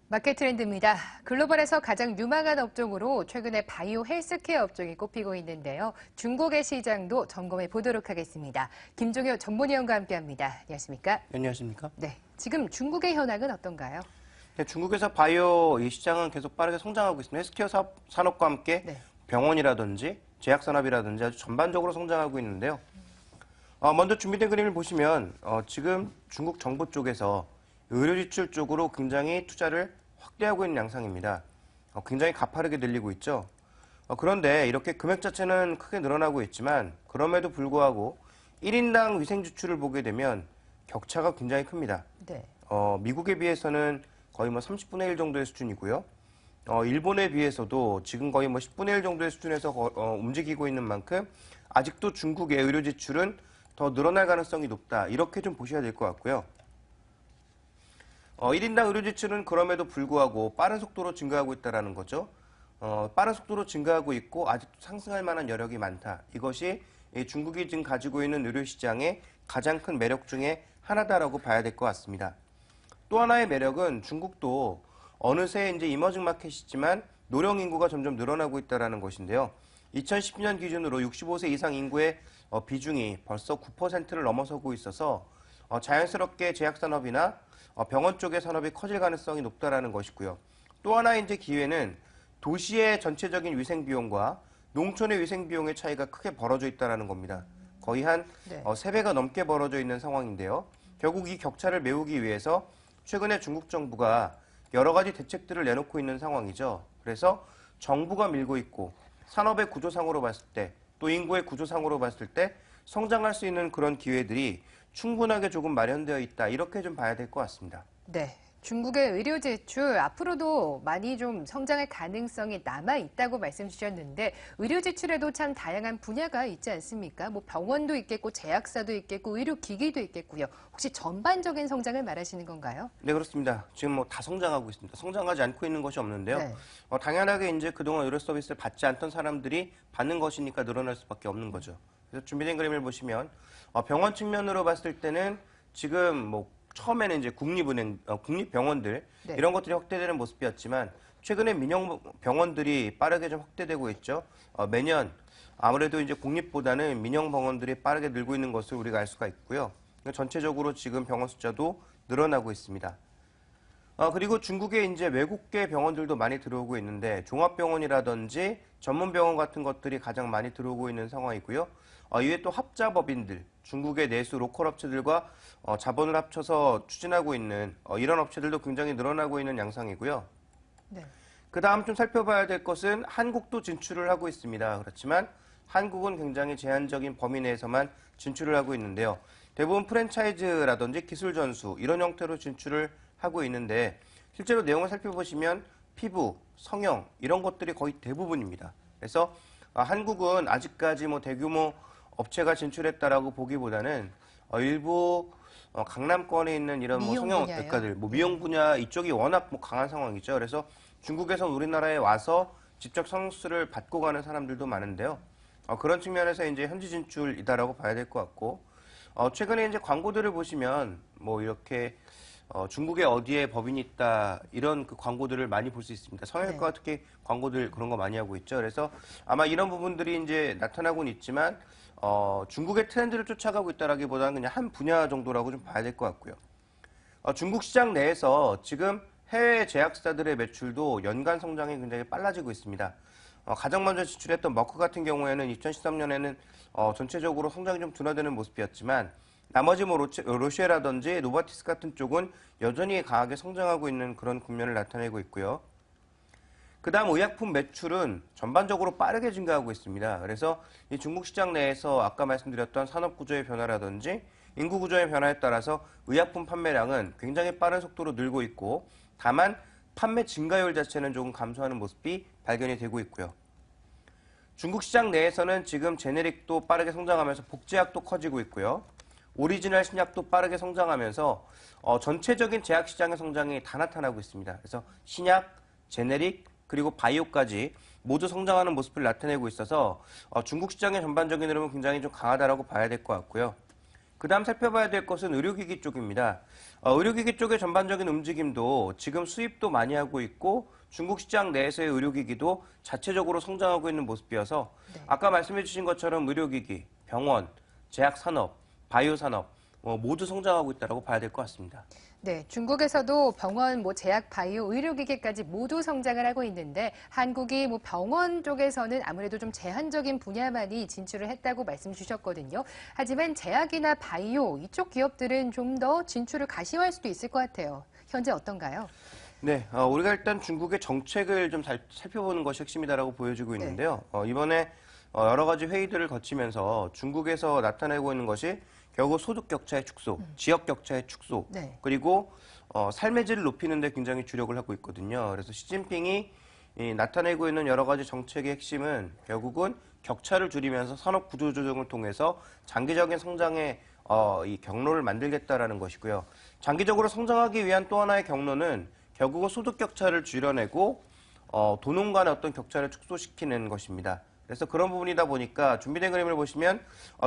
마켓 트렌드입니다. 글로벌에서 가장 유망한 업종으로 최근에 바이오 헬스케어 업종이 꼽히고 있는데요. 중국의 시장도 점검해 보도록 하겠습니다. 김종효 전문위원과 함께합니다. 안녕하십니까? 안녕하십니까? 네, 지금 중국의 현황은 어떤가요? 네, 중국에서 바이오 이 시장은 계속 빠르게 성장하고 있습니다. 헬스케어 산업과 함께 네. 병원이라든지 제약산업이라든지 아주 전반적으로 성장하고 있는데요. 먼저 준비된 그림을 보시면 지금 중국 정부 쪽에서 의료지출 쪽으로 굉장히 투자를 확대하고 있는 양상입니다. 굉장히 가파르게 늘리고 있죠. 그런데 이렇게 금액 자체는 크게 늘어나고 있지만 그럼에도 불구하고 1인당 위생지출을 보게 되면 격차가 굉장히 큽니다. 네. 미국에 비해서는 거의 30분의 1 정도의 수준이고요. 일본에 비해서도 지금 거의 10분의 1 정도의 수준에서 움직이고 있는 만큼 아직도 중국의 의료 지출은 더 늘어날 가능성이 높다. 이렇게 좀 보셔야 될 것 같고요. 1인당 의료 지출은 그럼에도 불구하고 빠른 속도로 증가하고 있다는 거죠. 빠른 속도로 증가하고 있고 아직도 상승할 만한 여력이 많다. 이것이 중국이 지금 가지고 있는 의료 시장의 가장 큰 매력 중에 하나다라고 봐야 될 것 같습니다. 또 하나의 매력은 중국도 어느새 이제 이머징 마켓이지만 노령 인구가 점점 늘어나고 있다는 것인데요. 2010년 기준으로 65세 이상 인구의 비중이 벌써 9%를 넘어서고 있어서 자연스럽게 제약산업이나 병원 쪽의 산업이 커질 가능성이 높다는 것이고요. 또 하나의 이제 기회는 도시의 전체적인 위생 비용과 농촌의 위생 비용의 차이가 크게 벌어져 있다는 겁니다. 거의 한 3배가 넘게 벌어져 있는 상황인데요. 결국 이 격차를 메우기 위해서 최근에 중국 정부가 여러 가지 대책들을 내놓고 있는 상황이죠. 그래서 정부가 밀고 있고 산업의 구조상으로 봤을 때 또 인구의 구조상으로 봤을 때 성장할 수 있는 그런 기회들이 충분하게 조금 마련되어 있다. 이렇게 좀 봐야 될 것 같습니다. 네. 중국의 의료 지출 앞으로도 많이 좀 성장할 가능성이 남아 있다고 말씀 주셨는데 의료 지출에도 참 다양한 분야가 있지 않습니까? 뭐 병원도 있겠고 제약사도 있겠고 의료기기도 있겠고요. 혹시 전반적인 성장을 말하시는 건가요? 네, 그렇습니다. 지금 다 성장하고 있습니다. 성장하지 않고 있는 것이 없는데요. 네. 당연하게 이제 그동안 의료 서비스를 받지 않던 사람들이 받는 것이니까 늘어날 수밖에 없는 거죠. 그래서 준비된 그림을 보시면 병원 측면으로 봤을 때는 지금 처음에는 이제 국립병원들 네. 이런 것들이 확대되는 모습이었지만 최근에 민영 병원들이 빠르게 좀 확대되고 있죠. 매년 아무래도 이제 국립보다는 민영 병원들이 빠르게 늘고 있는 것을 우리가 알 수가 있고요. 전체적으로 지금 병원 숫자도 늘어나고 있습니다. 그리고 중국에 이제 외국계 병원들도 많이 들어오고 있는데 종합병원이라든지 전문병원 같은 것들이 가장 많이 들어오고 있는 상황이고요. 이외에 또 합자법인들, 중국의 내수 로컬 업체들과 자본을 합쳐서 추진하고 있는 이런 업체들도 굉장히 늘어나고 있는 양상이고요. 네. 그 다음 좀 살펴봐야 될 것은 한국도 진출을 하고 있습니다. 그렇지만 한국은 굉장히 제한적인 범위 내에서만 진출을 하고 있는데요. 대부분 프랜차이즈라든지 기술 전수 이런 형태로 진출을 하고 있는데 실제로 내용을 살펴보시면 피부, 성형 이런 것들이 거의 대부분입니다. 그래서 한국은 아직까지 대규모 업체가 진출했다라고 보기보다는 일부 강남권에 있는 이런 성형 외과들, 미용 분야 이쪽이 워낙 강한 상황이죠. 그래서 중국에서 우리나라에 와서 직접 성수를 받고 가는 사람들도 많은데요. 그런 측면에서 이제 현지 진출이다라고 봐야 될 것 같고, 최근에 이제 광고들을 보시면 이렇게 중국에 어디에 법인이 있다 이런 그 광고들을 많이 볼 수 있습니다. 성형외과 특히 광고들 그런 거 많이 하고 있죠. 그래서 아마 이런 부분들이 이제 나타나고는 있지만 중국의 트렌드를 쫓아가고 있다라기보다는 그냥 한 분야 정도라고 좀 봐야 될 것 같고요. 중국 시장 내에서 지금 해외 제약사들의 매출도 연간 성장이 굉장히 빨라지고 있습니다. 가장 먼저 진출했던 머크 같은 경우에는 2013년에는 전체적으로 성장이 좀 둔화되는 모습이었지만 나머지 로시에라든지 노바티스 같은 쪽은 여전히 강하게 성장하고 있는 그런 국면을 나타내고 있고요. 그 다음 의약품 매출은 전반적으로 빠르게 증가하고 있습니다. 그래서 이 중국 시장 내에서 아까 말씀드렸던 산업구조의 변화라든지 인구구조의 변화에 따라서 의약품 판매량은 굉장히 빠른 속도로 늘고 있고 다만 판매 증가율 자체는 조금 감소하는 모습이 발견이 되고 있고요. 중국 시장 내에서는 지금 제네릭도 빠르게 성장하면서 복제약도 커지고 있고요. 오리지널 신약도 빠르게 성장하면서 전체적인 제약 시장의 성장이 다 나타나고 있습니다. 그래서 신약, 제네릭, 그리고 바이오까지 모두 성장하는 모습을 나타내고 있어서 중국 시장의 전반적인 흐름은 굉장히 좀 강하다라고 봐야 될 것 같고요. 그다음 살펴봐야 될 것은 의료기기 쪽입니다. 의료기기 쪽의 전반적인 움직임도 지금 수입도 많이 하고 있고 중국 시장 내에서의 의료기기도 자체적으로 성장하고 있는 모습이어서 네. 아까 말씀해 주신 것처럼 의료기기, 병원, 제약산업, 바이오산업 모두 성장하고 있다고 봐야 될 것 같습니다. 네, 중국에서도 병원, 제약, 바이오, 의료기기까지 모두 성장을 하고 있는데 한국이 병원 쪽에서는 아무래도 좀 제한적인 분야만이 진출을 했다고 말씀 주셨거든요. 하지만 제약이나 바이오 이쪽 기업들은 좀 더 진출을 가시화할 수도 있을 것 같아요. 현재 어떤가요? 네, 우리가 일단 중국의 정책을 좀 살펴보는 것이 핵심이다라고 보여지고 네. 있는데요. 이번에 여러 가지 회의들을 거치면서 중국에서 나타내고 있는 것이 결국 소득 격차의 축소, 지역 격차의 축소, 네. 그리고 삶의 질을 높이는 데 굉장히 주력을 하고 있거든요. 그래서 시진핑이 나타내고 있는 여러 가지 정책의 핵심은 결국은 격차를 줄이면서 산업 구조 조정을 통해서 장기적인 성장의 이 경로를 만들겠다라는 것이고요. 장기적으로 성장하기 위한 또 하나의 경로는 결국은 소득 격차를 줄여내고 도농 간의 어떤 격차를 축소시키는 것입니다. 그래서 그런 부분이다 보니까 준비된 그림을 보시면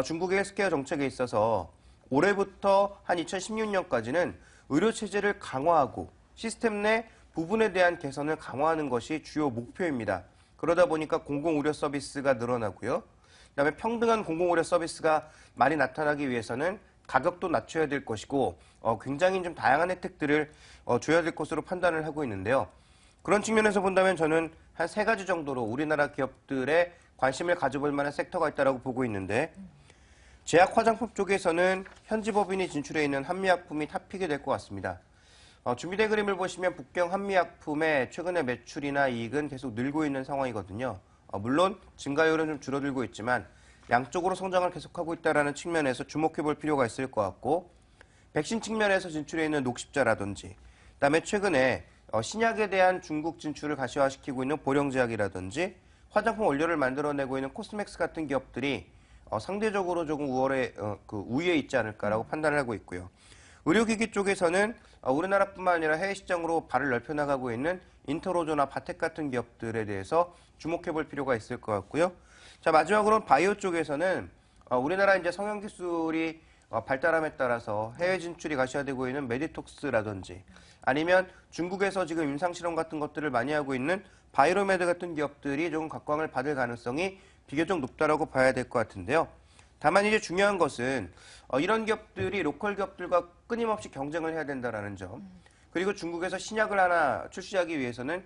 중국의 헬스케어 정책에 있어서 올해부터 한 2016년까지는 의료 체제를 강화하고 시스템 내 부분에 대한 개선을 강화하는 것이 주요 목표입니다. 그러다 보니까 공공의료 서비스가 늘어나고요. 그다음에 평등한 공공의료 서비스가 많이 나타나기 위해서는 가격도 낮춰야 될 것이고 굉장히 좀 다양한 혜택들을 줘야 될 것으로 판단을 하고 있는데요. 그런 측면에서 본다면 저는 한 3가지 정도로 우리나라 기업들의 관심을 가져볼 만한 섹터가 있다고 보고 있는데 제약 화장품 쪽에서는 현지 법인이 진출해 있는 한미약품이 탑픽이 될 것 같습니다. 준비된 그림을 보시면 북경 한미약품의 최근의 매출이나 이익은 계속 늘고 있는 상황이거든요. 물론 증가율은 좀 줄어들고 있지만 양쪽으로 성장을 계속하고 있다는 측면에서 주목해 볼 필요가 있을 것 같고 백신 측면에서 진출해 있는 녹십자라든지 그다음에 최근에 신약에 대한 중국 진출을 가시화시키고 있는 보령제약이라든지 화장품 원료를 만들어내고 있는 코스맥스 같은 기업들이 상대적으로 조금 우위에 있지 않을까라고 판단을 하고 있고요. 의료기기 쪽에서는 우리나라뿐만 아니라 해외 시장으로 발을 넓혀나가고 있는 인터로조나 바텍 같은 기업들에 대해서 주목해 볼 필요가 있을 것 같고요. 자, 마지막으로 바이오 쪽에서는 우리나라 이제 성형 기술이 발달함에 따라서 해외 진출이 가시화되고 있는 메디톡스라든지 아니면 중국에서 지금 임상실험 같은 것들을 많이 하고 있는 바이로메드 같은 기업들이 좀 각광을 받을 가능성이 비교적 높다라고 봐야 될 것 같은데요. 다만 이제 중요한 것은 이런 기업들이 로컬 기업들과 끊임없이 경쟁을 해야 된다는 점. 그리고 중국에서 신약을 하나 출시하기 위해서는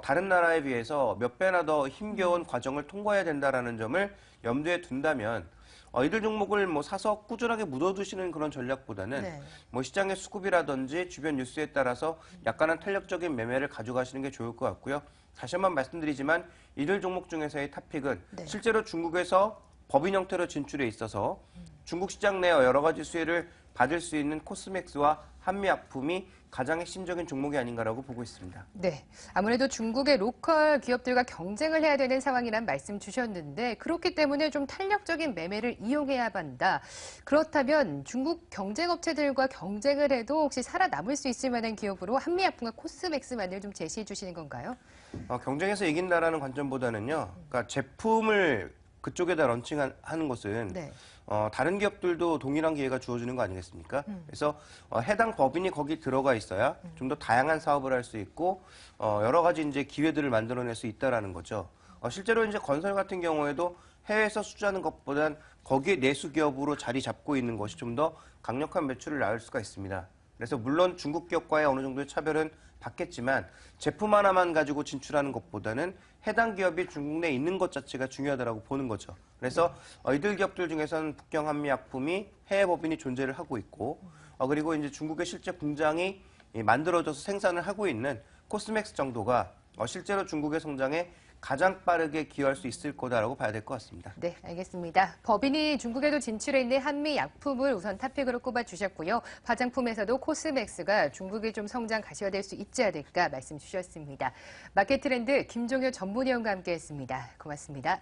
다른 나라에 비해서 몇 배나 더 힘겨운 과정을 통과해야 된다는 점을 염두에 둔다면 이들 종목을 사서 꾸준하게 묻어두시는 그런 전략보다는 네. 시장의 수급이라든지 주변 뉴스에 따라서 약간은 탄력적인 매매를 가져가시는 게 좋을 것 같고요. 다시 한번 말씀드리지만 이들 종목 중에서의 탑픽은 네. 실제로 중국에서 법인 형태로 진출해 있어서 중국 시장 내 여러 가지 수혜를 받을 수 있는 코스맥스와 한미약품이 가장 핵심적인 종목이 아닌가라고 보고 있습니다. 네, 아무래도 중국의 로컬 기업들과 경쟁을 해야 되는 상황이란 말씀 주셨는데 그렇기 때문에 좀 탄력적인 매매를 이용해야 한다. 그렇다면 중국 경쟁업체들과 경쟁을 해도 혹시 살아남을 수 있을 만한 기업으로 한미약품과 코스맥스만을 좀 제시해 주시는 건가요? 경쟁에서 이긴다라는 관점보다는요. 그러니까 제품을 그쪽에다 런칭하는 것은 네. 다른 기업들도 동일한 기회가 주어지는 거 아니겠습니까? 그래서 해당 법인이 거기 들어가 있어야 좀 더 다양한 사업을 할 수 있고 여러 가지 이제 기회들을 만들어낼 수 있다라는 거죠. 실제로 이제 건설 같은 경우에도 해외에서 수주하는 것보단 거기에 내수 기업으로 자리 잡고 있는 것이 좀 더 강력한 매출을 낳을 수가 있습니다. 그래서 물론 중국 기업과의 어느 정도의 차별은 받겠지만 제품 하나만 가지고 진출하는 것보다는 해당 기업이 중국 내에 있는 것 자체가 중요하다고 보는 거죠. 그래서 이들 기업들 중에서는 북경 한미약품이 해외 법인이 존재를 하고 있고 그리고 이제 중국의 실제 공장이 만들어져서 생산을 하고 있는 코스맥스 정도가 실제로 중국의 성장에 가장 빠르게 기여할 수 있을 거다라고 봐야 될 것 같습니다. 네, 알겠습니다. 법인이 중국에도 진출해 있는 한미약품을 우선 탑픽으로 꼽아주셨고요. 화장품에서도 코스맥스가 중국이 좀 성장 가시화될 수 있지 않을까 말씀 주셨습니다. 마켓 트렌드 김종효 전문위원과 함께했습니다. 고맙습니다.